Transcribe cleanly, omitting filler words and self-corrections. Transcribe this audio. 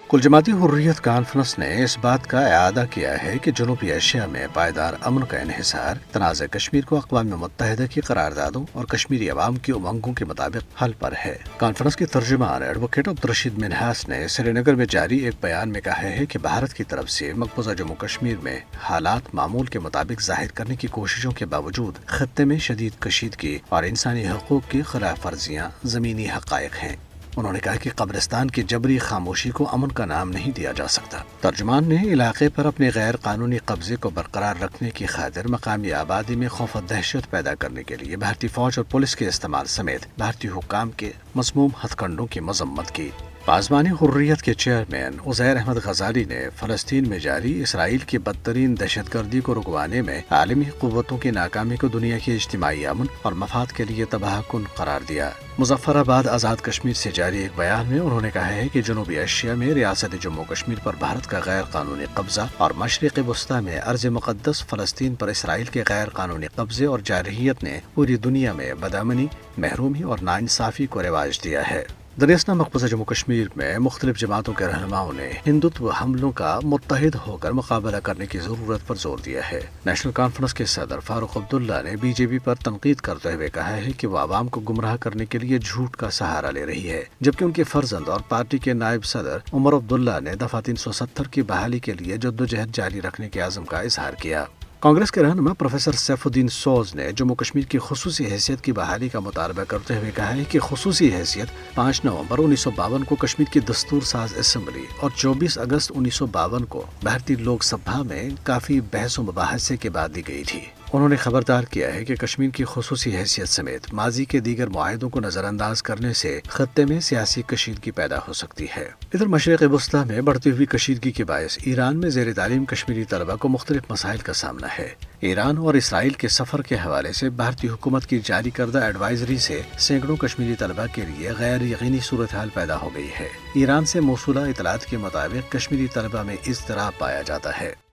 کل جماعتی حریت کانفرنس نے اس بات کا اعادہ کیا ہے کہ جنوبی ایشیا میں پائیدار امن کا انحصار تنازع کشمیر کو اقوام متحدہ کی قراردادوں اور کشمیری عوام کی امنگوں کے مطابق حل پر ہے۔ کانفرنس کے ترجمان ایڈوکیٹ عبدالرشید منہاس نے سری نگر میں جاری ایک بیان میں کہا ہے کہ بھارت کی طرف سے مقبوضہ جموں کشمیر میں حالات معمول کے مطابق ظاہر کرنے کی کوششوں کے باوجود خطے میں شدید کشیدگی اور انسانی حقوق کی خلاف ورزیاں زمینی حقائق ہیں۔ انہوں نے کہا کہ قبرستان کی جبری خاموشی کو امن کا نام نہیں دیا جا سکتا۔ ترجمان نے علاقے پر اپنے غیر قانونی قبضے کو برقرار رکھنے کی خاطر مقامی آبادی میں خوف و دہشت پیدا کرنے کے لیے بھارتی فوج اور پولیس کے استعمال سمیت بھارتی حکام کے مسموم ہتھ کنڈوں کی مذمت کی۔ پاسبان حریت کے چیئرمین عزیر احمد غزالی نے فلسطین میں جاری اسرائیل کی بدترین دہشت گردی کو رکوانے میں عالمی قوتوں کی ناکامی کو دنیا کے اجتماعی امن اور مفاد کے لیے تباہ کن قرار دیا۔ مظفر آباد آزاد کشمیر سے جاری ایک بیان میں انہوں نے کہا ہے کہ جنوبی ایشیا میں ریاست جموں کشمیر پر بھارت کا غیر قانونی قبضہ اور مشرق وسطی میں ارض مقدس فلسطین پر اسرائیل کے غیر قانونی قبضے اور جارحیت نے پوری دنیا میں بدامنی، محرومی اور ناانصافی کو رواج دیا ہے۔ دریاسنا مقبوضہ جموں کشمیر میں مختلف جماعتوں کے رہنماؤں نے ہندوتو حملوں کا متحد ہو کر مقابلہ کرنے کی ضرورت پر زور دیا ہے۔ نیشنل کانفرنس کے صدر فاروق عبداللہ نے بی جے پی پر تنقید کرتے ہوئے کہا ہے کہ وہ عوام کو گمراہ کرنے کے لیے جھوٹ کا سہارا لے رہی ہے، جبکہ ان کے فرزند اور پارٹی کے نائب صدر عمر عبداللہ نے دفعہ 370 کی بحالی کے لیے جدوجہد جاری رکھنے کے عزم کا اظہار کیا۔ کانگریس کے رہنما پروفیسر سیف الدین سوز نے جموں کشمیر کی خصوصی حیثیت کی بحالی کا مطالبہ کرتے ہوئے کہا ہے کہ خصوصی حیثیت 5 نومبر 1952 کو کشمیر کی دستور ساز اسمبلی اور 24 اگست 1952 کو بھارتی لوک سبھا میں کافی بحث و مباحثے کے بعد دی گئی تھی۔ انہوں نے خبردار کیا ہے کہ کشمیر کی خصوصی حیثیت سمیت ماضی کے دیگر معاہدوں کو نظر انداز کرنے سے خطے میں سیاسی کشیدگی پیدا ہو سکتی ہے۔ ادھر مشرق وسطی میں بڑھتی ہوئی کشیدگی کے باعث ایران میں زیر تعلیم کشمیری طلبہ کو مختلف مسائل کا سامنا ہے۔ ایران اور اسرائیل کے سفر کے حوالے سے بھارتی حکومت کی جاری کردہ ایڈوائزری سے سینکڑوں کشمیری طلبہ کے لیے غیر یقینی صورتحال پیدا ہو گئی ہے۔ ایران سے موصولہ اطلاعات کے مطابق کشمیری طلبہ میں اضطراب پایا جاتا ہے۔